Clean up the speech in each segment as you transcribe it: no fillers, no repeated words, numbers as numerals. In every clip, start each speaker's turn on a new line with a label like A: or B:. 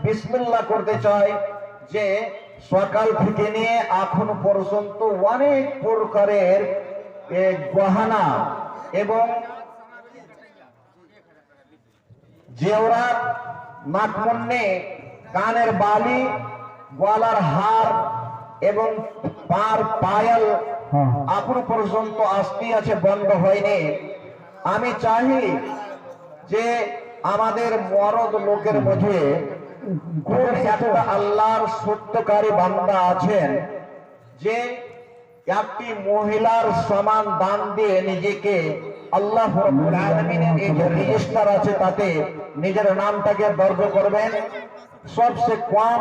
A: বিসমিল্লাহ করতে চাই যে সকাল থেকে নিয়ে এখন পর্যন্ত অনেক প্রকারের গহনা এবং জেওরাত, নাকমন্নে, কানের বালি, গলার হার এবং পার পায়েল এখনো পর্যন্ত আসতে আছে, বন্ধ হয়নি। আমি চাই যে আমাদের মরদ লোকের মধ্যে কোন একটা আল্লাহর সত্যকারী বান্দা আছেন যে একটি মহিলার সমান দান দিয়ে নিজেকে আল্লাহ রাব্বুল আলামিনের এই যে রেজিস্টার আছে তাতে নিজের নামটাকে দর্জ করবেন। সবচেয়ে কম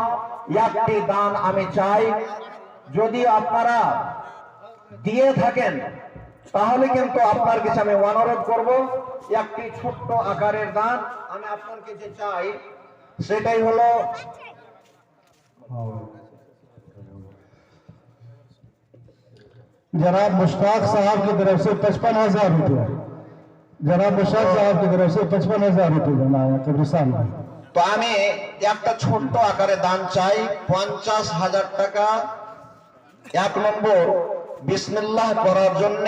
A: একটি দান আমি চাই। যদি আপনারা দিয়ে থাকেন তাহলে কিন্তু আপনার কাছে আমি অনুরোধ করব, একটি ছোট্ট আকারের দান আমি আপনার কাছে চাই। সেটাই হলো
B: जनाब मुश्ताक साहब की तरफ से 55,000 रुपये, जनाब मुश्ताक साहब की तरफ से 55,000 रुपये देना है कब्रिस्तान में।
A: তো আমি একটা ছোট্ট আকারে দান চাই 50,000 টাকা। এক নম্বর বিসমিল্লাহ করার জন্য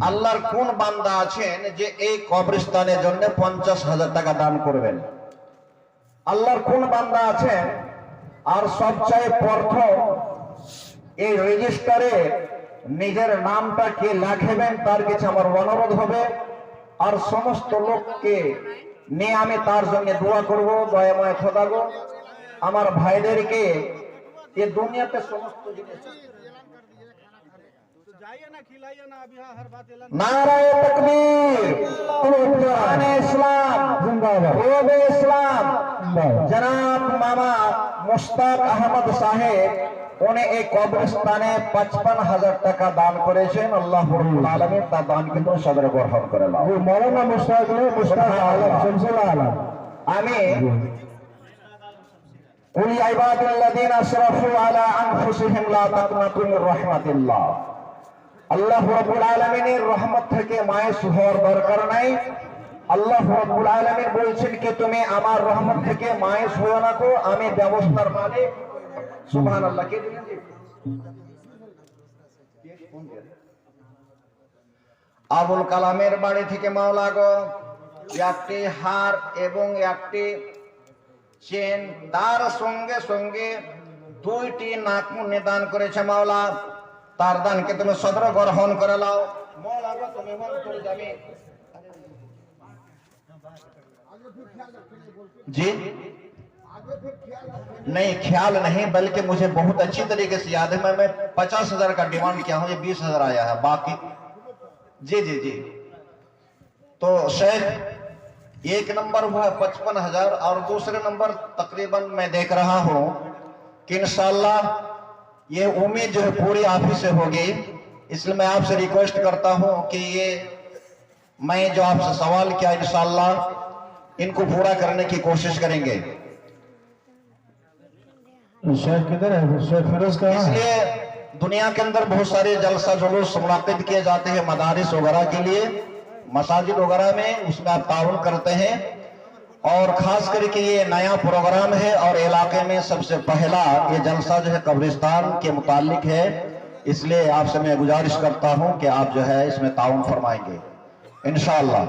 A: আল্লাহর কোন বান্দা আছেন যে এই কবরস্থানের জন্য 50,000 টাকা দান করবেন? আল্লাহর কোন বান্দা আছেন? আর সবচেয়ে প্রথম এই রেজিস্টারে নিজের নামটা কে লেখাবেন তার কাছে আমার অনুরোধ হবে। আর সমস্ত লোককে নিয়ে আমি তার জন্য দোয়া করব। দয়াময় খোদা গো, আমার ভাইদেরকে এ দুনিয়াতে সমস্ত জিনিস নারায়ে তাকবীর, কুরআনে ইসলাম জিন্দাবাদ, ওবে ইসলাম। জনাব মামা মুশতাক আহমদ সাহেব উনি এই কবরস্থানে 55,000 টাকা দান করেছেন। আল্লাহ রাব্বুল আলামিন তার দান কিন্তু সদরে গ্রহণ করে নাও।
B: मौलाना मुश्ताक आलम शमसुल आलम।
A: আমি কুল ইয়া ইবাদাল্লাযিনা আসরাফু আলা আনফুসিহিম লা তাকনাতু মির রাহমাতিল্লাহ। আল্লাহ রাব্বুল আলামিনের রহমত থেকে মায়ুস হওয়ার দরকার নাই। আল্লাহ রাব্বুল আলামিন বলছেন কি তুমি আমার রহমত থেকে মায়ুস হয়ো না, তো আমি ব্যবস্থার মালিক। সুবহানাল্লাহ। কে দিলেন জি? আবুল কালামের বাড়ি থেকে মাওলা গো একটি হার এবং একটি চেন, তার সঙ্গে সঙ্গে 2টি নাকমুন্নি দান করেছে মাওলা। তার দানকে তুমি সদর গ্রহণ করে নাও মাওলা গো। তুমি মন্তর যাবে जी नहीं, ख्याल नहीं, बल्कि मुझे बहुत अच्छी तरीके से याद है। मैं 50,000 का डिमांड किया हूं, ये 20,000 आया है बाकी। जी जी जी। तो शेख एक नंबर हुआ 55,000 और दूसरे नंबर तकरीबन मैं देख रहा हूं कि इंशाअल्लाह ये उम्मीद जो है पूरी आप ही से होगी। इसलिए मैं आपसे रिक्वेस्ट करता हूं कि ये मैं जो आपसे सवाल किया इंशाअल्लाह इनको पूरा करने की कोशिश करेंगे।
B: शेख किधर है? शेख फिरोज कहाँ है?
A: इसलिए दुनिया के अंदर बहुत सारे जलसा जुलूस मुनाकिद किए जाते हैं मदारिस वगैरह के लिए, मसाजिद वगैरह में, उसमें आप ताउन करते हैं। और खास करके ये नया प्रोग्राम है और इलाके में सबसे पहला ये जलसा जो है कब्रिस्तान के मुतालिक है। इसलिए आपसे मैं गुजारिश करता हूं कि आप जो है इसमें ताउन फरमाएंगे इंशाअल्लाह।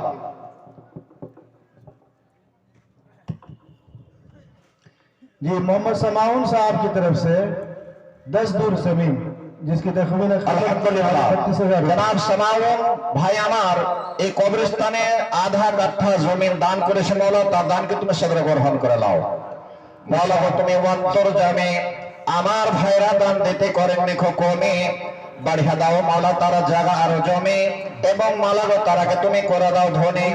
B: जी मोहम्मद समाउन साहब की तरफ से 10 दूर जमीन जिसकी तकरीबन
A: अल्हम्दुलिल्लाह।
B: 32,000
A: जनाब समाउन भाई আমার এই কবরস্থানে আধা কাঠা জমিন দান করেছে মাওলা। তার দানকে তুমি সদরে গ্রহণ করে নাও মাওলা গো। তুমি অন্তর জামে আমার ভাইরা দান দিতে করেন দেখো কমে বাড়িয়া দাও মাওলা তারা জায়গা আরো জমে, এবং মাওলা গো তারাকে তুমি করে দাও ধনী।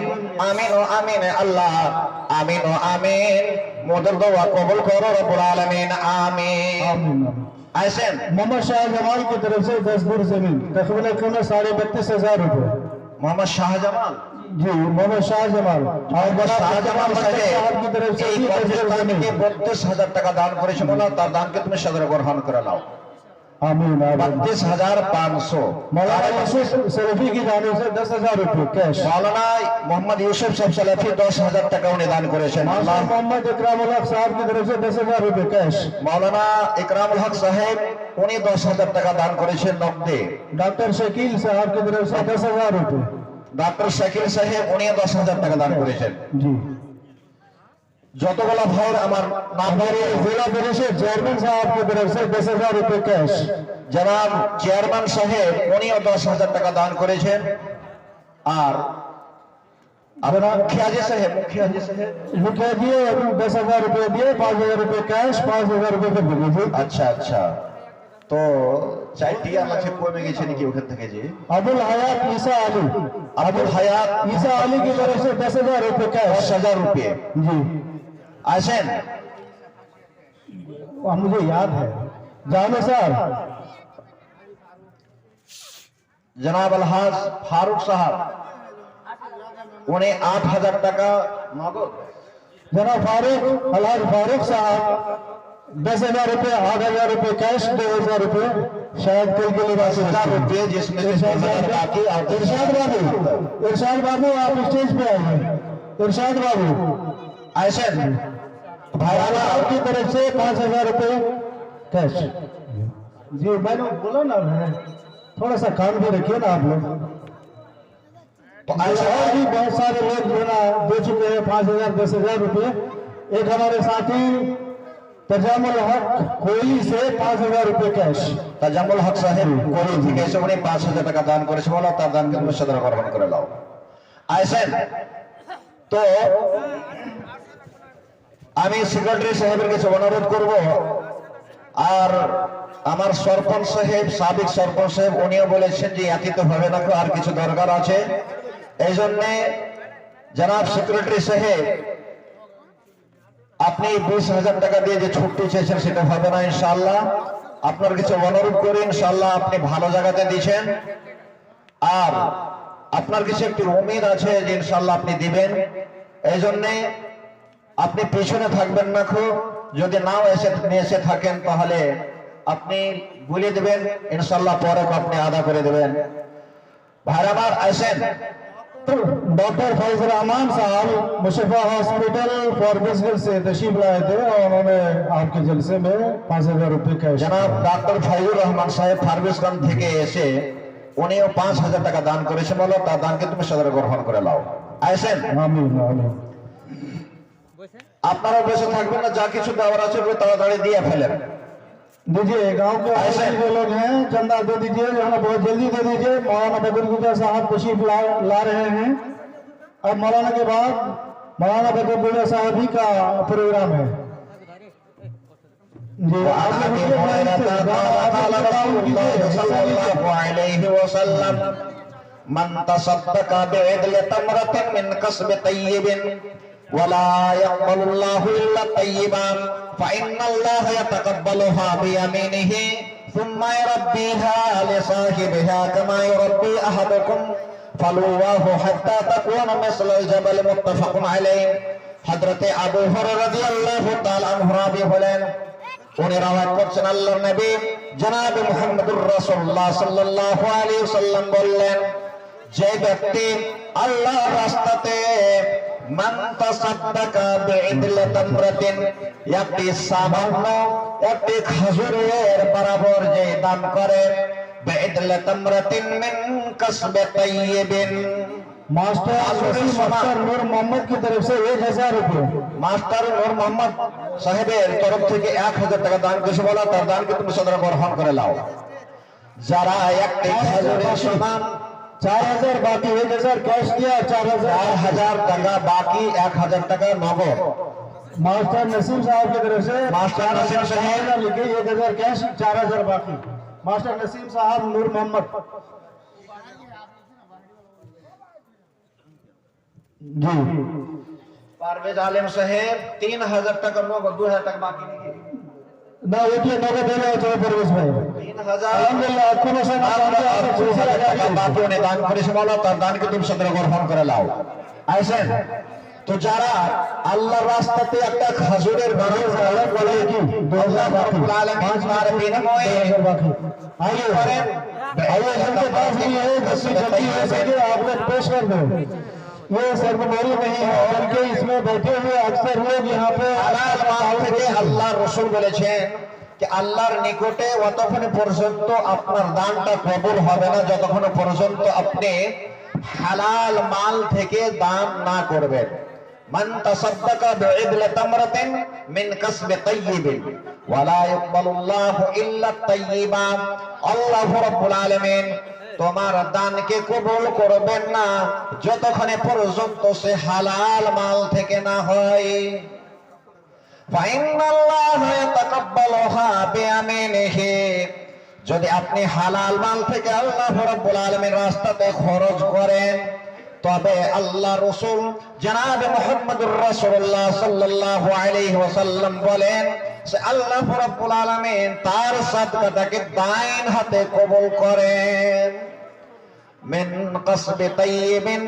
A: আমিন ও আমিন আল্লাহ, আমিন ও আমিন। মোদের দোয়া কবুল করো রব্বুল আলামিন, আমিন। आयसन
B: मोहम्मद शाह जमाल की तरफ से 10 दूर जमीन तकरीबन 32,500 रुपये।
A: मोहम्मद शाहजमाल
B: जी मोहम्मद शाह जमाल
A: শাহজামাল
B: साहब की तरफ से
A: এই কবরস্থানকে 32,000 টাকা দান করেছে মাওলা। তার দানকে তুমি সদরে গ্রহণ করে নাও।
B: आमीन आमीन
A: 32,500।
B: मौलाना यूसुफ सलफी की जानिब से 10,000 रुपये कैश।
A: मौलाना मोहम्मद यूसुफ साहब सलफी 10,000 টাকা উনি দান করেছেন।
B: मौलाना मोहम्मद इकरामुल हक साहब की तरफ से 10,000 रुपये कैश।
A: मौलाना इकरामुल हक साहेब উনি 10,000 টাকা দান করেছেন নগদে।
B: डॉक्टर शकील साहब की तरफ से 10,000 रुपये।
A: ডক্টর শাকিল সাহেব উনি 10,000 টাকা দান করেছেন।
B: जी
A: যতগুলো ভাইয়ের আমার নাম
B: हमारे जिला परिषद चेयरमैन साहब की तरफ से 10,000 रुपये कैश।
A: জনাব চেয়ারম্যান সাহেব উনিও 10,000 টাকা দান করেছেন। আর আপনার মুখিয়াজি সাহেব
B: मुखिया जी 10,000 रुपये दिए, 5,000 रुपये कैश, 5,000 रुपये कर दीजिए।
A: আচ্ছা আচ্ছা, তো চাইটিয়া আছে কমে গেছে নাকি ওখান থেকে? যে
B: अबुल हयात ईसा अली,
A: আবুল হায়াত
B: ईसा अली की तरफ से 10,000 रुपये कैश।
A: 10,000 रुपये
B: जी
A: আসেন।
B: मुझे याद है जाने साहब
A: জনাব আলহাজ ফারুক সাহেব উনি 8,000 টাকা নগদ।
B: जना फारूक अलहाज फारूक साहब 10,000 रुपये, 8,000 रुपये कैश, 2,000 रुपये शायद कल के लिए
A: 10,000 रुपये जिसमें से 2,000 बाकी और
B: इरशाद बाबू आप स्टेज पे आइए। इरशाद बाबू
A: আসেন।
B: भाईवाला आपकी तरफ से 5,000 रुपये कैश। जी मैंने बोला ना, थोड़ा सा काम भी रखिए ना आप लोग।
A: तो
B: और भी बहुत सारे लोग जो है ना दे चुके हैं 5,000, 10,000 रुपये। एक हमारे साथी तजामुल हक कोयली से 5,000 रुपये कैश।
A: তাজামুল হক সাহেব কোরি থেকে এসে উনি 5,000 টাকা দান করেছে। বলো তার দানকে তুমি সদর গ্রহণ করে নাও। আসেন। তো আমি সেক্রেটারি সাহেবের কাছে অনুরোধ করব, আর আমার সরপঞ্চ সাহেব, সাবেক সরপঞ্চ সাহেব উনিও বলেছেন যে এত হবে না, আর কিছু দরকার আছে। এই জন্যে জনাব সেক্রেটারি সাহেব আপনি 20,000 টাকা দিয়ে যে ছুটি চেয়েছেন সেটা হবে না ইনশাআল্লাহ। আপনার কিছু অনুরোধ করি, ইনশাআল্লাহ আপনি ভালো জায়গাতে দিয়েছেন, আর আপনার কিছু একটি উম্মিদ আছে যে ইনশাআল্লাহ আপনি দিবেন। এই জন্যে আপনি পিছনে থাকবেন না, খুব যদি নাও এসে থাকেন তাহলে আপনি বলে দেবেন, ইনশাআল্লাহ পরে আপনি আদা করে দেবেন। ভাইরা আমার আসেন।
B: डॉक्टर फैजल रहमान साहब मुशफ़ा हॉस्पिटल फॉरबिसगंज से तशरीफ लाए थे और उन्होंने आपके जलसे में 5,000 रुपये कैश।
A: জনাব ডক্টর ফাইজুর রহমান সাহেব ফারবিসগঞ্জ থেকে এসে উনিও 5,000 টাকা দান করেছে। বলো তার দানকে তুমি সদর গ্রহণ করে নাও। আসেন।
B: आमीन आमीन।
A: আপনারা বসে থাকবেন না, যা কিছু দেওয়ার আছে ওগুলো তাড়াতাড়ি দিয়ে ফেলেন।
B: दीजिए गांव के
A: ऐसे।
B: जो लोग हैं चंदा दे दीजिए, जो है बहुत जल्दी दे दीजिए। मौलाना बदरुद्दीन साहब तशरीफ ला रहे हैं। अब मौलाना के बाद मौलाना बदरुद्दीन साहब ही का प्रोग्राम है। जी आप लोग उसके बाद से
A: من تصدق بعدل تمرة من كسب طيب ولا يقبل الله إلا طيبا فإن الله يتقبلها بيمينه ثم يربيها لصاحبها كما يربي أحدكم فلواه حتى تكون مثل الجبل متفق عليه। حضرت আবু হুরায়রা রাদিয়াল্লাহু তাআলা আনহু রাবি হলেন, উনি রাওয়াত করছেন আল্লাহর নবী জনাব মুহাম্মদুর রাসূলুল্লাহ সাল্লাল্লাহু আলাইহি ওয়াসাল্লাম বললেন, যে ব্যক্তি আল্লাহর রাস্তাতে মান তাসাদদাকা বিইদলি তামরাতিন, একটি সামান্য একটি খেজুরের বরাবর যে দান করে, বিইদলি তামরাতিন মিন কাসবি তাইয়িবিন,
B: मास्टर नूर मोहम्मद की तरफ से 1,000 रुपये।
A: মাস্টার নূর মোহাম্মদ সাহেবের তরফ থেকে 1,000 টাকা দান করেছে। বলো তার দানকে তুমি সদর গ্রহণ করে নাও। যারা একটি খেজুরের সমান
B: 4,000 बाकी, 1,000 कैश दिया,
A: 4,000 টাকা বাকি, 1,000 টাকা নগদ।
B: मास्टर नसीम साहब की तरफ से
A: मास्टर नसीम साहब
B: लिखे 1,000 कैश, 4,000 बाकी। मास्टर नसीम साहब नूर मोहम्मद जी।
A: পারভেজ আলেম সাহেব 3,000 টাকা নগদ, 2,000 টাকা বাকি নাকি?
B: ना उठिए नगद देना चाहिए परवेश भाई।
A: 3,000
B: अल्हम्दुलिल्लाह आपको
A: বাকি উনি দান করেছে। বলো তার দানকে তুমি সদর গ্রহণ করে নাও। আসেন। তো যারা আল্লাহর রাস্তাতে একটা খেজুরের গাছ বলে কি अल्लाह रब्बुल आलमीन तार बिनिमये
B: बाकी आइए आइए जिनके पास भी है जितनी जल्दी हो सके आप लोग पेश कर दो। ये सरमनी नहीं है बल्कि इसमें बैठे हुए अक्सर लोग यहाँ पे
A: হালাল মাল থেকে আল্লাহর রাসূল বলেছেন যে আল্লাহর নিকটে অতক্ষণ পর্যন্ত আপনার দানটা কবুল হবে না যতক্ষণ পর্যন্ত আপনি হালাল মাল থেকে দান না করবেন। মান তাসাদ্দাকা বিইদলি তামরাতিন মিন কাসবি তাইয়িবিন ওয়ালা ইয়াকবালুল্লাহু ইল্লা তাইয়িবা। আল্লাহ রাব্বুল আলামিন তোমার দানকে কবুল করবেন না যতক্ষণ পর্যন্ত সে হালাল মাল থেকে না হয়। ফাইনাল্লাহা ইয়াতাকাব্বালুহা বিয়ামিনিহি। যদি আপনি হালাল মাল থেকে আল্লাহ রাব্বুল আলামিনের রাস্তাতে খরচ করেন তবে আল্লাহ রাসূল জনাব মুহাম্মদুর রাসূলুল্লাহ সাল্লাল্লাহু আলাইহি ওয়াসাল্লাম বলেন যে আল্লাহ রাব্বুল আলামিন তার সাদকাটাকে ডাইন হাতে কবুল করেন। মিন কাসবি তাইয়িবিন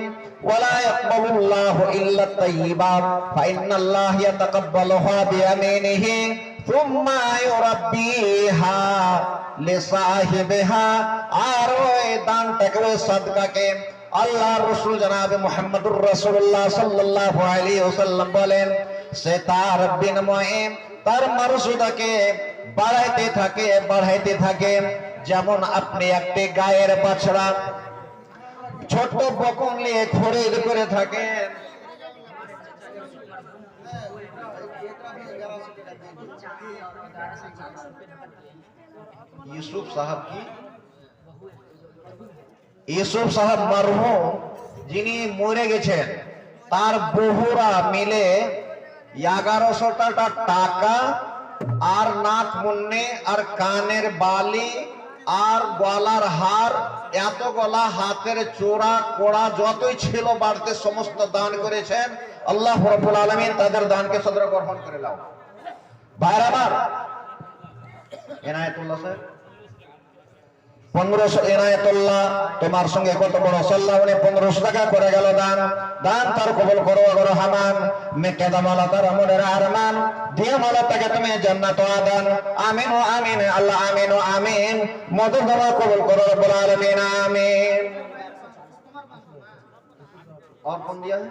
A: ওয়ালা ইয়াকবালুল্লাহু ইল্লা তাইয়িবা ফাইনাল্লাহা ইয়াতাকাব্বালুহা বিয়ামিনিহি সুম্মা ইউরাব্বিহা লিসাহিবিহা। আর ওই দানটাকে ওই সাদকাকে আল্লাহর রাসূল জনাব মুহাম্মদুর রাসূলুল্লাহ সাল্লাল্লাহু আলাইহি ওয়াসাল্লাম বলেন সে তার বিনিময়ে তার মর্যাদাকে বাড়াইতে থাকে। যেমন আপনি একটি গায়ের বাছড়া ছোট বকন নিয়ে খরিদ করে থাকেন, ইউসুফ সাহেব মরহুম যিনি মরে গেছেন তার বহুরা মিলে 1100 টাকা আর নাক মুন্নে আর কানের বালি আর গলার হার এত গলা হাতের চূড়া কোড়া যতই ছিল বাড়তে সমস্ত দান করেছেন। আল্লাহ রাব্বুল আলামিন তাদের দানকে সদর গ্রহণ করে নাও। ভাইরা আমার এনায়েতুল্লাহ স্যার 1500 এনায়েতুল্লাহ তোমার সঙ্গে কত বড় সাল্লাহ 1500 টাকা করে গেল দান। দান তার কবুল করো রহমান মেকে দামালা তার মনের আরমান দিয়ে মালা তাকে তুমি জান্নাত আদান। আমিন ও আমিন আল্লাহ আমিন ও আমিন। মধুর দোয়া কবুল করো রব্বুল আলামিন আমিন। और कौन दिया है?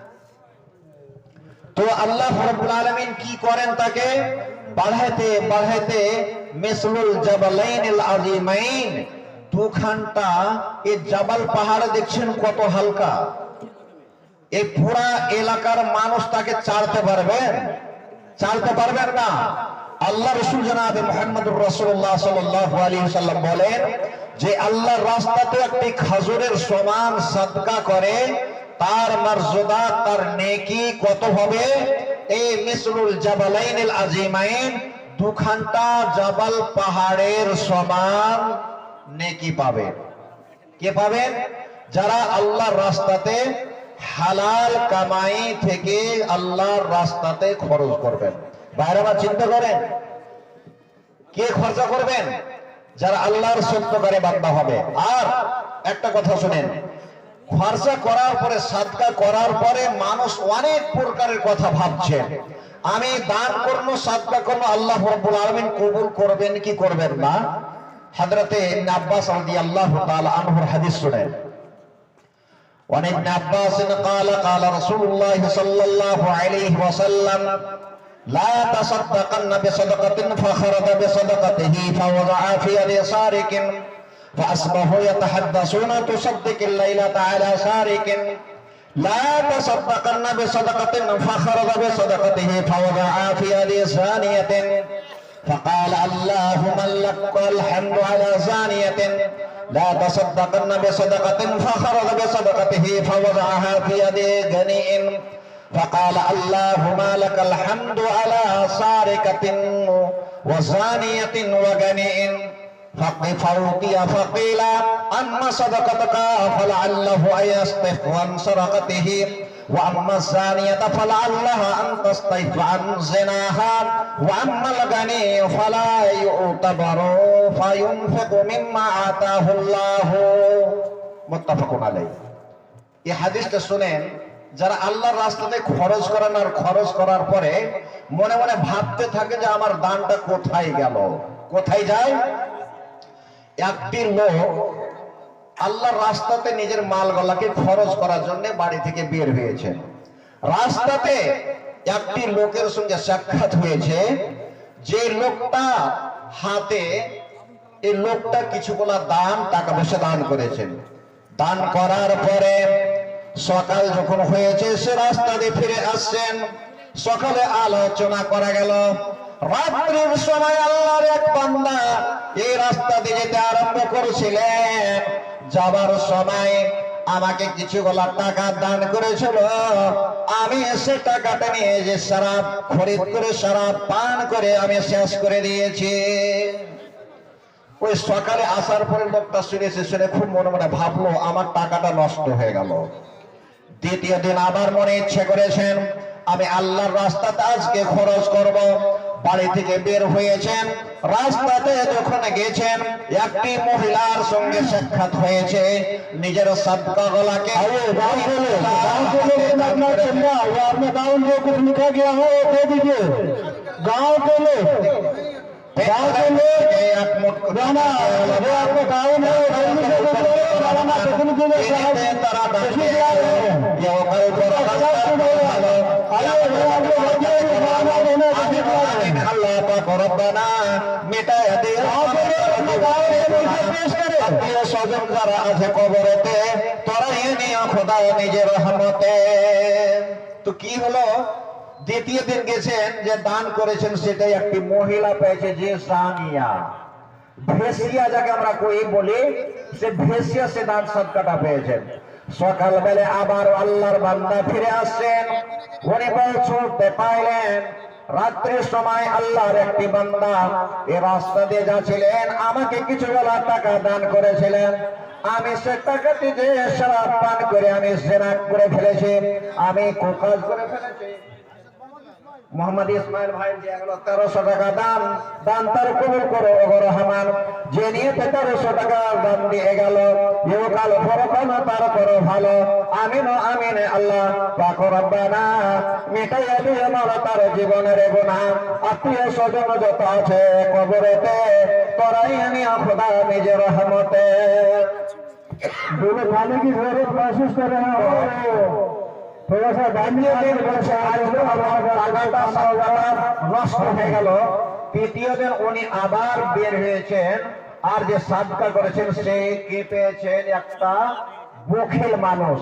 A: তো আল্লাহ রাব্বুল আলামিন কি করেন তাকে বাড়াইতে মিসলুল জাবালাইনিল আযীমাইন দুখানটা এই জাবাল পাহাড় দেখছেন কত হালকা। এই পুরা এলাকার মানুষ তাকে চালতে পারবেন না। আল্লাহ রাসূল জনাব মুহাম্মদুর রাসূলুল্লাহ সাল্লাল্লাহু আলাইহি ওয়াসাল্লাম বলেন যে আল্লাহর রাস্তাতে একটি খেজুরের সমান সাদকা করে তার মর্যাদা তার নেকি কত হবে? এই মিসলুল জাবালাইনিল আযীমাইন দুখানটা জাবাল পাহাড়ের সমান নেকি পাবে। কে পাবেন? যারা আল্লাহর রাস্তাতে হালাল কামাই থেকে আল্লাহর রাস্তাতে খরচ করবেন। বাইরে চিন্তা করেন কে খরচা করবেন? যারা আল্লাহর সত্যকারী বান্দা হবে। আর একটা কথা শুনেন, খরচা করার পরে সাদকা করার পরে মানুষ অনেক প্রকারের কথা ভাবছে। আমি দান করব সাদকা করব আল্লাহ রাব্বুল আলামিন কবুল করবেন কি করবেন না। হযরতে ইবনে আব্বাস রাদিয়াল্লাহু তাআলা আনহুর হাদিস শুনেন। وعن ابن عباس قال قال رسول الله صلى الله عليه وسلم لا تصدقن بصدقة فخرج بصدقته فوضع في يد سارق فأصبحوا يتحدثون تصدق الليلة على سارق لا تصدقن بصدقة فخرج بصدقته فوضع في يد زانية فقال اللهم لك الحمد على زانية لا تصدقن بصدقة فخرج بصدقته فوضعها في يد غني فقال اللهم لك الحمد على سارقة وزانية وغني فوقي فقيل أما صدقتك فلعله أن يصطف عن سرقته وأما الزانية فلعلها أن تصطف عن زناها وأما الغني فلا يعتبر فينفق مما آتاه الله متفق عليه। এই হাদিসটা শুনেন যারা আল্লাহর রাস্তাতে খরচ করেন আর খরচ করার পরে মনে মনে ভাবতে থাকে যে আমার দানটা কোথায় গেল, কোথায় যায়। একটি লোক আল্লাহর রাস্তাতে নিজের মালগুলাকে খরচ করার জন্য বাড়ি থেকে বের হয়েছেন। রাস্তাতে একটি লোকের সঙ্গে সাক্ষাৎ হয়েছে, যে লোকটা হাতে এই লোকটা কিছুগুলা টাকা পয়সা দান করেছেন। দান করার পরে সকাল যখন হয়েছে সে রাস্তা দিয়ে ফিরে আসছেন। সকালে আলোচনা করা গেল, রাত্রির সময় আল্লাহর এক বান্দা এই রাস্তা দিয়ে যেতে আরম্ভ করেছিলেন। যাবার সময় আমাকে কিছুগুলা টাকা দান করেছিল, আমি সে টাকাটা নিয়ে যে শরাব খরিদ করে শরাব পান করে আমি শেষ করে দিয়েছি। ওই সকালে আসার পরে লোকটা শুনে খুব মনে মনে ভাবলো আমার টাকাটা নষ্ট হয়ে গেল। দ্বিতীয় দিন আবার মনে ইচ্ছে করেছেন আমি আল্লাহর রাস্তাতে আজকে খরচ করব। বাড়ি থেকে বের হয়েছেন, রাস্তাতে যখন গেছেন একটি মহিলার সঙ্গে সাক্ষাৎ হয়েছে। নিজের সাদকা গলাকে
B: गांव के लोग एक मुठ गाना वो आपको गाँव में স্বজন যারা আছে কবরেতে তোরা নিয়ে খোদা নিজের রহমতে।
A: তো কি হলো, দ্বিতীয় দিন গেছেন যে দান করেছেন সেটাই একটি মহিলা পেয়েছে, যে সানিয়া ভেসিয়া যাকে আমরা কই বলি, সে ভেসিয়া সে দান সদকাটা পেয়েছেন। সকালবেলা আবার আল্লাহর বান্দা ফিরে আসছেন, উনি পৌঁছতে পাইলেন রাত্রির সময় আল্লাহর একটি বান্দা এই রাস্তা দিয়ে যাচ্ছিলেন, আমাকে কিছু টাকা দান করেছিলেন। আমি সে টাকাটি যে শরাব পান করে আমি জেনা করে ফেলেছি, আমি কুকাজ করে ফেলেছি। মোহাম্মদ ইসমাইল ভাই যে 1300 টাকা দান তার কবুল করো ওগো রহমান। যে নিয়ে 1300 টাকা দান দিয়ে গেল, ইহকাল পরকাল তার করো ভালো। আমিন আমিন আল্লাহ পাক রব্বানা, মিটাইয়া দিয়ে মালা তার জীবনের গুনাহ। আত্মীয় স্বজন যত আছে কবরেতে তোরাই নিয়ে খোদা নিজের রহমতে।
B: दूल्हे खाने की जरूरत महसूस कर रहे हो, थोड़ा सा
A: নষ্ট হয়ে গেল। তৃতীয় দিন উনি আবার বের হয়েছেন, আর যে সাদকা করেছেন সে কে পেয়েছেন, একটা বখিল মানুষ।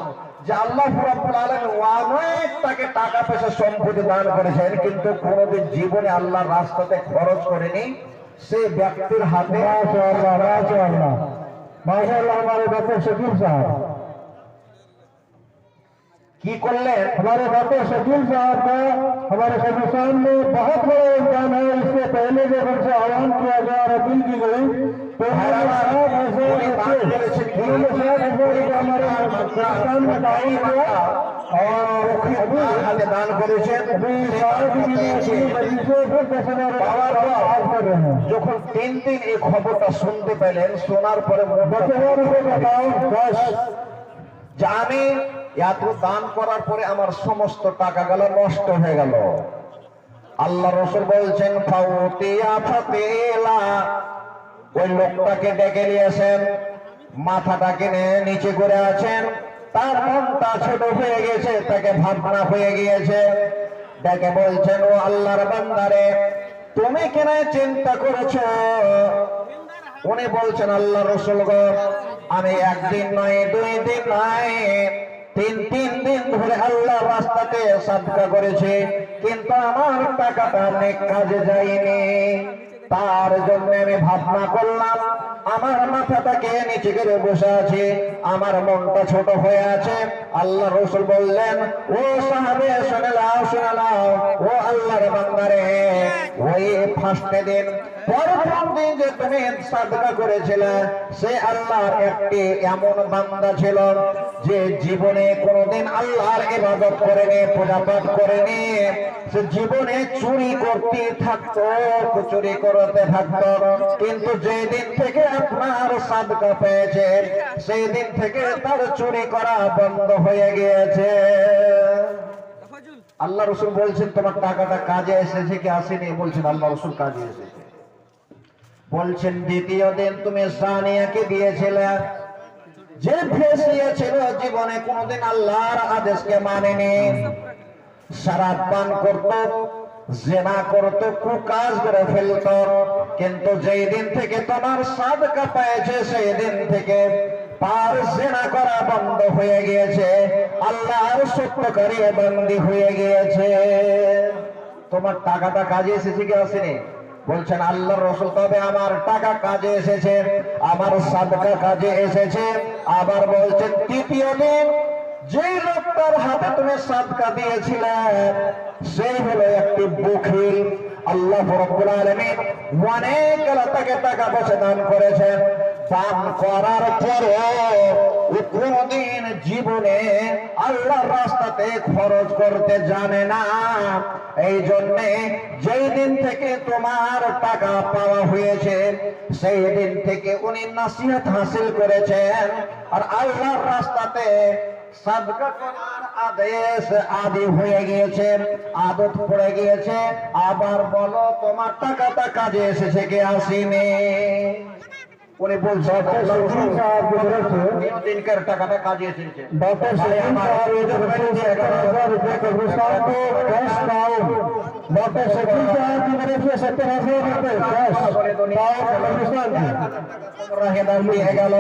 A: যে আল্লাহ রাব্বুল আলামিন অনেক তাকে টাকা পয়সা সম্পত্তি দান করেছেন, কিন্তু কোনোদিন জীবনে আল্লাহর রাস্তাতে খরচ করেনি। সে ব্যক্তির হাতে
B: माशाअल्लाह हमारे डॉक्टर शकील साहब
A: की करलें,
B: हमारे डॉक्टर शकील साहब का हमारे हिंदुस्तान में बहुत बड़ा योगदान है। इससे पहले जब उनसे आह्वान किया गया और अपील की गई तो हमारे पाकिस्तान में दान किया और अभी
A: दान करेছেন। যখন 3 দিন এই খবরটা শুনতে পেলেন, শোনার পরে যে আমি এত দান করার পরে আমার সমস্ত টাকা গেল নষ্ট হয়ে গেল। আল্লাহ রাসূল বলছেন ফাউতিয়া ফাতিলা, ওই লোকটাকে ডেকে নিয়েছেন, মাথাটাকে নিচে করে আছেন, তার মনটা ছোট হয়ে গেছে, তাকে ভাবনা হয়ে গিয়েছে। ডেকে বলছেন ও আল্লাহর বান্দারে তুমি কেন চিন্তা করেছো? উনি বলছেন আল্লাহ রাসূল গো, আমি একদিন নয় 2 দিন নয় 3 দিন ধরে আল্লাহর রাস্তাতে সাদকা করেছি, কিন্তু আমার টাকাটা নেক কাজে যায়নি। তার জন্য আমি ভাবনা করলাম, আমার মাথাটাকে নিচে করে বসে আছি, আমার মনটা ছোট হয়ে আছে। আল্লাহ রাসূল বললেন ও সাহাবে শুনে নাও, ও আল্লাহর বান্দারে, ওই ফার্স্ট দিন প্রথম দিন যে তুমি সাদকা করেছিলে, সে আল্লাহর একটি এমন বান্দা ছিল যে জীবনে কোনোদিন আল্লাহর ইবাদত করেনি, পূজা পাঠ করেনি, সে জীবনে চুরি করতে থাকতো, চুরি করতে থাকতো। কিন্তু যেই দিন থেকে আপনার সাদকা পেয়েছে, সেই দিন থেকে তার চুরি করা বন্ধ হয়ে গিয়েছে। আল্লাহ রসুল বলছেন তোমার টাকাটা কাজে এসেছে কি আসেনি? বলছেন আল্লাহ রসুল কাজে এসেছে। বলছেন দ্বিতীয় দিন তুমি সানিয়াকে দিয়েছিলে, যে ফেসিয়েছিল, জীবনে কোনোদিন আল্লাহর আদেশকে মানেনি, শরাব পান করত, জেনা করত, কুকাজ করে ফেলত। কিন্তু যেই দিন থেকে তোমার সাদকা পেয়েছে, সেই দিন থেকে পার জেনা করা বন্ধ হয়ে গিয়েছে, আল্লাহর সত্যকারী বন্দী হয়ে গিয়েছে। তোমার টাকাটা কাজে এসেছে কি আসেনি? বলছেন আল্লাহ রসুল তবে আমার টাকা কাজে এসেছে, আমার সাদকা কাজে এসেছে। আবার বলছেন তৃতীয় দিন যে লোকটার হাতে তুমি সাদকা দিয়েছিলে, সেই হলো একটি বখিল। আল্লাহ রাব্বুল আলামিন অনেক তাকে টাকা পয়সা দান করেছেন, দান করার পরেও কোনদিন জীবনে আল্লাহর রাস্তাতে খরচ করতে জানে না। এই জন্যে যেই দিন থেকে তোমার টাকা পাওয়া হয়েছে, সেই দিন থেকে উনি নসিহত হাসিল করেছেন, আর আল্লাহর রাস্তাতে সাদকা করার আদেশ আদি হয়ে গিয়েছে, আদত পড়ে গিয়েছে। আবার বলো তোমার টাকাটা কাজে এসেছে কি আসেনি? উনি বলছেন দিনকার টাকাটা কাজে এসেছে।
B: डॉक्टर सलीम साहब ये जो रसूल से 11,000 रुपए कब्रिस्तान को कैश पाओ, डॉक्टर सलीम साहब की तरफ से 70,000 रुपए कैश पाओ कब्रिस्तान
A: की হয়ে গেল।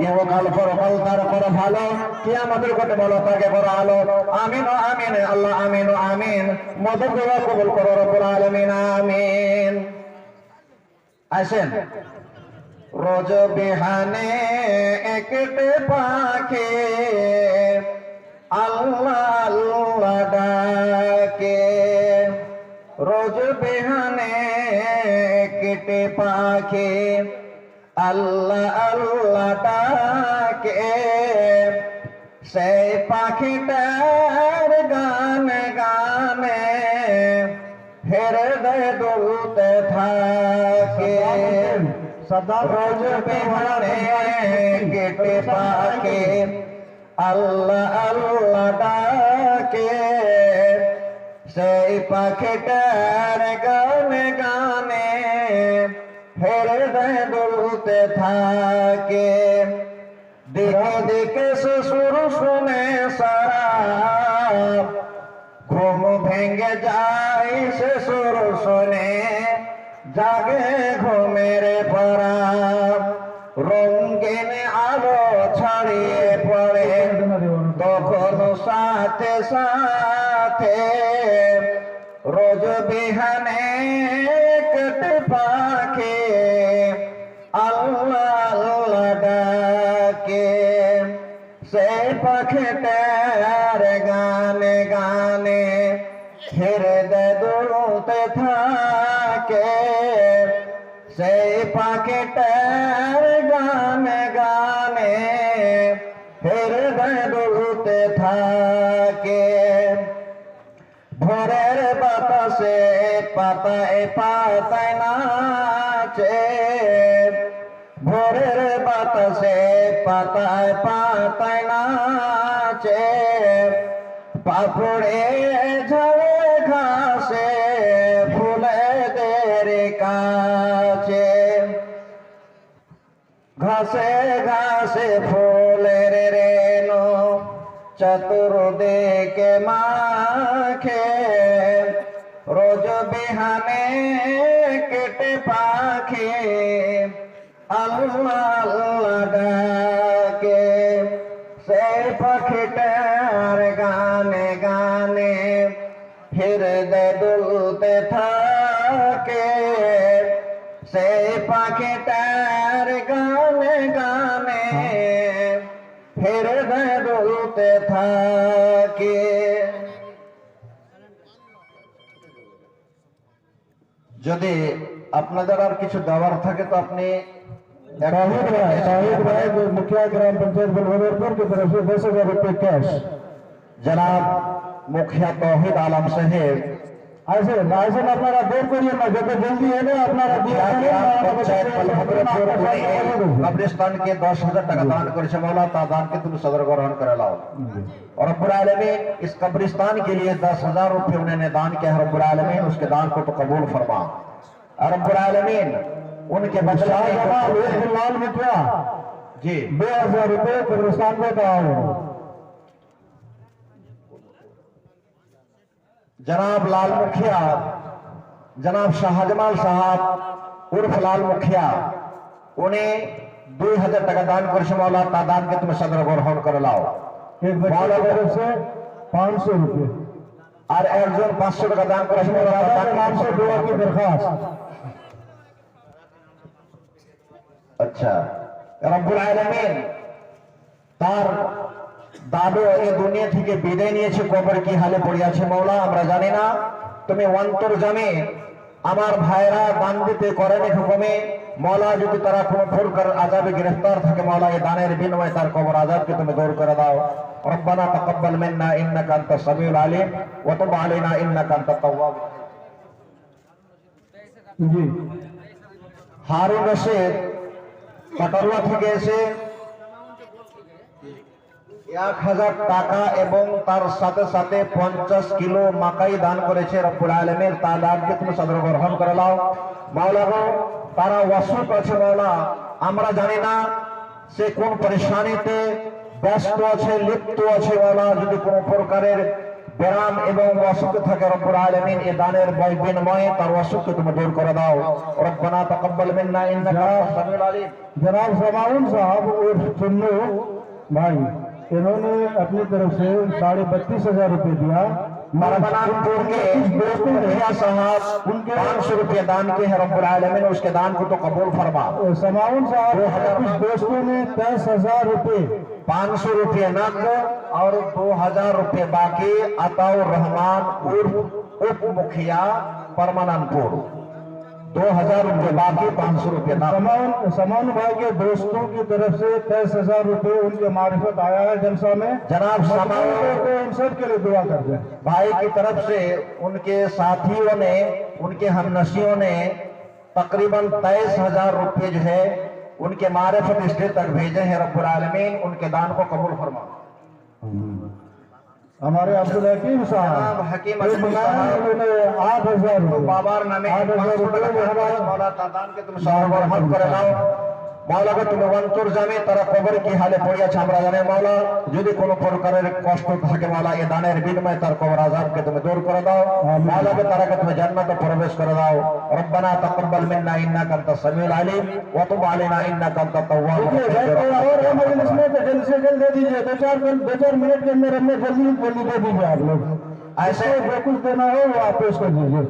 A: ইহকাল পরকাল তার পর ভালো, কিয়ামতের কোটে বলো তাকে বড় আলো। আমিন ও আমিন, আল্লাহ আমিন ও আমিন। মদদ দোয়া কবুল করো রব্বুল আলামিন, আমিন। আসেন, রোজ বিহানে একটে পাখি আল্লাহ আল্লাহ ডাকে, রোজ বিহানে একটে পাখি আল্লাহ আল্লাহ ডাকে। সেই পাখিটার গান গানে হৃদয় দুলতে থাকে। রোজ বিহানে কেটে পাকে আল্লাহ আল্লাহ ডাকে, সেই পাখিটার গানে গানে হৃদয় দুলতে থাকে। দিকে দিকে সুর শুনে সারা ঘুম ভেঙে যায়, সে সুর শুনে জাগে ঘুমের পরা। রঙিন আলো ছড়িয়ে পড়ে তখন সাথে সাথে, রোজ বিহানে কেটে পাখি আল্লাহ আল্লাহ ডাকে। সেই পাখিটার গানে গানে হৃদয় দুলতে থাকে। সেই পাখিটার গানে গানে হৃদয় দুলতে থাকে। ভোরের বাতাসে পাতায় পাতায় নাচে, ভোরের বাতাসে পাতায় পাতায় নাচে। পাপড়ে ঝরে ঘাসে ফুলেদের কাছে, ঘাসে ঘাসে ফুলের রেণু চতুর্দিকে মাখে। রোজ বিহানে কেটে পাখি আল্লাহ আল্লাহ ডাকে। সেই পাখিটার গানে গানে হৃদয় দুলতে থাকে। সেই পাখিটার গানে গানে হৃদয় দুলতে থাকে। যদি আপনাদের আর কিছু দেওয়ার থাকে তো আপনি
B: ताहिर भाई जो मुखिया ग्राम पंचायत बलवदरपुर की तरफ से 10,000 रुपए कैश।
A: जनाब मुखिया तौहीद आलम साहेब
B: ऐसे ऐसे আপনারা দের করিয়ে না, যত জলদি হবে আপনারা দিয়ে
A: पंचायत बलभद्रपुर कब्रिस्तान के 10,000 টাকা दान করেছে मौला ता दान के तुम सदर ग्रहण करे लाओ। और रब्बुल आलमीन इस कब्रिस्तान के लिए 10,000 रुपए उन्होंने दान किया है। रब्बुल आलमीन उसके दान को तो कबूल फरमा। और रब्बुल आलमीन उनके बदले में
B: लाल मिठिया
A: जी
B: 2,000 रुपए कब्रिस्तान को दाओ।
A: जनाब लाल मुखिया जनाब शाहजमाल साहब उर्फ लाल मुखिया उन्हें 2,000 টাকা दान করেছে मौला ता दान के तुम सदर ग्रहण करे लाओ।
B: एक मौला तरफ से 500 रुपए
A: और একজন 500 টাকা दान করেছে मौला ता दान के
B: नाम से दुआ की दरखास्त।
A: अच्छा रब्बुल आलमीन তার দাদু এই দুনিয়া থেকে বিদায় নিয়েছে, কবর কি হালে পড়ে আছে মওলা আমরা জানি না। তুমি অন্তর্জামে আমার ভাইরা দান দিতে করেন হুকুমে মওলা, যদি তারা কোনো ভুল করে আযাবে গ্রেফতার থাকে মওলা এই দানের বিনিময়ে তার কবর আযাবকে তুমি দূর করে দাও। রব্বানা তাকাব্বাল মিন্না ইন্নাকা আনতাস সামিউল আলিম ওয়া তুব আলাইনা ইন্নাকা আনতাত তাওয়াব।
B: জি
A: হারুন রশিদ কাটারুয়া থেকে এসে 1,000 টাকা এবং তার সাথে সাথে 50 কিলো মাকাই দান করেছে। রব্বুল আলামিন তার দানকে তুমি সদর গ্রহণ করে নাও মাওলা গো। তারা ওয়াসুক আছে মাওলা, আমরা জানি না সে কোন পরেশানিতে ব্যস্ত আছে লিপ্ত আছে মাওলা, যদি কোনো প্রকারের ব্যারাম এবং ওয়াসুক থাকে রব্বুল আলামিন এই দানের বিনিময়ে তার ওয়াসুককে তুমি দূর করে দাও। রব্বানা তাকাব্বাল মিন্না ইন্নাকা আনতাস সামিউল আলিম।
B: जनाब समाउन साहब और चुन्नू भाई इन्होंने अपनी तरफ से 32,500 रुपए दिया।
A: मरमनापुर के मुखिया साहब उनके 500 रुपए दान के हैं। रब्बुल आलमीन उसके दान को तो कबूल फरमा।
B: समाउन साहब कुछ दोस्तों ने 10,000 रुपए
A: 500 रुपये नकद और 2,000 रुपये बाकी अताउर रहमान उप मुखिया परमानंदपुर 2,000 रुपये बाकी 500 रुपये नकद।
B: समान भाई के दोस्तों की तरफ से 10,000 रुपए उनके मारिफत आया है जलसा में।
A: जनाब समान
B: को उन सब के लिए दुआ कर दें।
A: भाई की तरफ से उनके साथियों ने उनके हमनशियों ने तकरीबन 23,000 रुपये जो है उनके मारिफत स्टेज तक भेजे हैं। रब्बुल आलमीन उनके दान को कबूल फरमा।
B: हमारे अब्दुल हकीम साहब
A: हकीम
B: उन्होंने 8,000 रुपए
A: बाबर नामे
B: 8,000 रुपए
A: मौला तादान के तुम सर्वरहम করে নাও मौला को तुम অন্তর্জামে তারা কবর কি হালে পড়ে আছে আমরা জানি মौला, যদি কোনো প্রকারের কষ্ট থাকে মौला এই দানের বিনিময়ে তার কবর আযাবকে তুমি দূর করে দাও। मौला के তারাকে তুমি জান্নাতে প্রবেশ করে দাও। রব্বানা তাকাব্বাল মিন্না ইন্নাকা আনতাস সামিউল আলিম ওয়া তুব আলাইনা ইন্নাকা আনতাত তাওয়াব।
B: और मजलिस में जल्द से जल्द दे दीजिए, 2-4 मिनट के अंदर हमने जल्दी दे दीजिए आप लोग। ऐसे जो कुछ देना हो वो आप पेश कर दीजिए।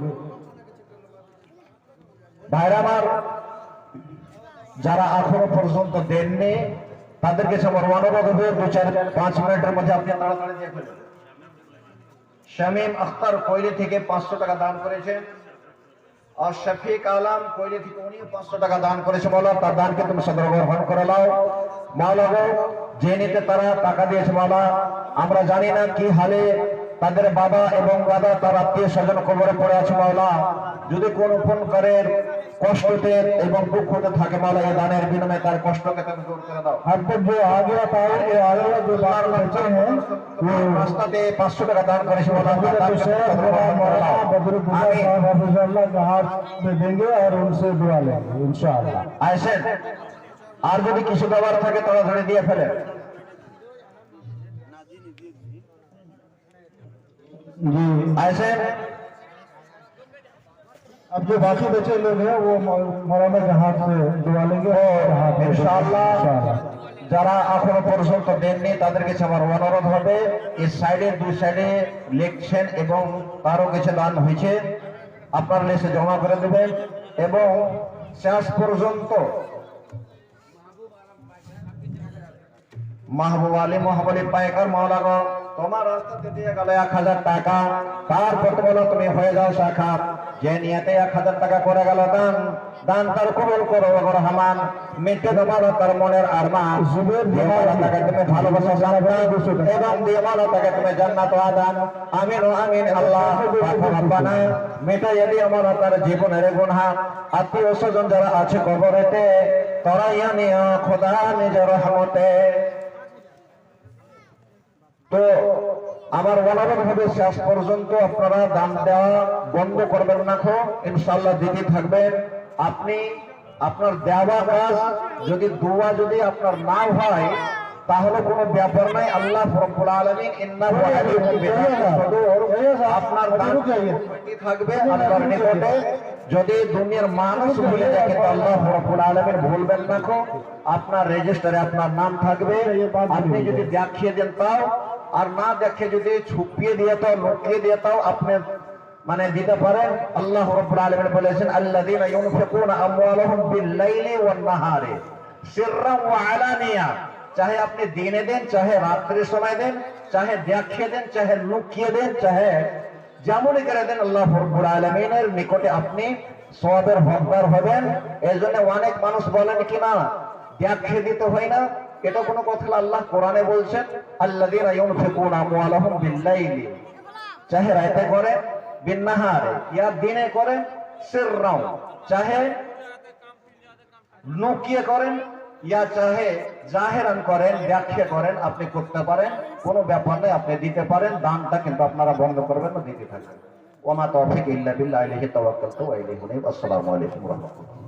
A: ভাইরা আমার যারা এখনো পর্যন্ত দেননি তাদের কাছে আমার অনুরোধ হবে 2-4-5 মিনিটের মধ্যে আপনি তাড়াতাড়ি দিয়ে ফেলুন। শামীম আখতার কোয়লি থেকে 500 টাকা দান করেছেন और শফিক আলম কোয়লি থেকে উনিও 500 টাকা দান করেছে। মওলা তার দানকে তুমি সদর গ্রহণ করে নাও। মওলা গো যে নিতে তারা টাকা দিয়েছে মওলা আমরা জানি না কি হালে তাদের বাবা এবং দাদা তার আত্মীয় স্বজন কবরে পড়ে আছে মওলা, যদি কোনো প্রকারের কষ্টতে এবং দুঃখতে থাকে মওলা এই দানের বিনিময়ে তার কষ্টকে তুমি দূর করে দাও।
B: अब तक जो आगे पाए ये आगे जो बाहर बचे हैं वो
A: রাস্তাতে 500 টাকা দান করেছে মওলা তার দানকে তুমি সদর গ্রহণ করে নাও। আমিন।
B: अल्लाह के हाथ में देंगे और उनसे दुआ लेंगे इंशाअल्लाह।
A: আইসেন আর যদি কিছু দেওয়ার থাকে তাড়াতাড়ি দিয়ে ফেলেন।
B: जी
A: আইসেন
B: अब जो बाकी बचे लोग हैं वो मौलाना के हाथ से दुआ लेंगे और हाथ में
A: ইনশাআল্লাহ
B: इंशाअल्लाह।
A: যারা এখনো পর্যন্ত দেননি তাদের কাছে আমার অনুরোধ হবে এই সাইডের দুই সাইডে লিখছেন এবং তারও কিছু দান হয়েছে আপনারা লিস্টে জমা করে দেবেন এবং শেষ পর্যন্ত মাহবুব আলী মহাবলী পাইকার মাওলা গো, তোমার রাস্তাতে দিয়ে গেল 1000 টাকা, তারপর বলো তুমি হয়ে যাও শাখা, যে নিয়তে 1000 টাকা করে গেল দান, দান তার কবুল করো গো রহমান, মিটে দেবো তার মনের আরমান, দিয়ে মাওলা তাকে তুমি ভালোবাসা জানাবে এবং দিয়ে মাওলা তাকে তুমি জান্নাত আদান, আমিন ও আমিন। আল্লাহ রব্বানা মিটাইয়া দিয়ে মাওলা তার জীবনের গুনাহ, আত্মীয় স্বজন যারা আছে কবরেতে তরাইয়া নিয়া খোদা নিজের রহমতে। তো আমার অনুরোধ হবে শেষ পর্যন্ত আপনারা দান দেওয়া বন্ধ করবেন না, ইনশাআল্লাহ দিতে থাকবেন। আপনি আপনার দেওয়া কাজ যদি দোয়া যদি আপনার না হয় তাহলে কোনো ব্যাপার নাই, আল্লাহ রাব্বুল আলামিন ইন্নাহু আলিমুম বিযাতিস সুদূর, আপনার দান থাকবে আল্লাহর নিকটে। যদি দুনিয়ার মানুষ ভুলে দেখে তো আল্লাহ রাব্বুল আলামিন ভুলবেন না, আপনার রেজিস্টারে আপনার নাম থাকবে। আপনি যদি দেখিয়ে দেন তাও, আর না দেখে যদি ছুপিয়ে দিয়ে তাও লুকিয়ে দিয়ে তাও আপনি মানে দিতে পারেন। আল্লাহ রাব্বুল আলামিন বলেছেন আল্লাযীনা ইউনফিকুনা আমওয়ালাহুম বিল-লাইলি ওয়ান-নাহারি সিররান ওয়া আলানিয়া, চাহে আপনি দিনে দেন, চাহে রাত্রির সময় দেন, চাহে দেখিয়ে দেন, চাহে লুকিয়ে দেন, চাহে যেমনই করে দেন, আল্লাহ রাব্বুল আলামিনের নিকটে আপনি সওয়াবের হকদার হবেন। এই জন্য অনেক মানুষ বলেন কি না দেখিয়ে দিতে হয় না, এটা কোনো কথা না। আল্লাহ কোরআনে বলছেন আল্লাযীনা ইউনফিকুনা আমওয়ালাহুম বিল-লাইলি, চাহে রাতে করে, বিন-নাহারে ইয়া দিনে করেন, সিররাও চাহে লুকিয়ে করেন, ইয়া চাহে জাহেরান করেন, ব্যাখ্যা করেন, আপনি করতে পারেন, কোনো ব্যাপার নেই, আপনি দিতে পারেন। দানটা কিন্তু আপনারা বন্ধ করবেন না, দিতে থাকবেন। ওয়া মা তাওফীক ইল্লা বিল্লাহ, আলাইহি তাওয়াক্কালতু ওয়া ইলাইহি উনীব। আসসালামু আলাইকুম ওয়া রাহমাতুল্লাহ।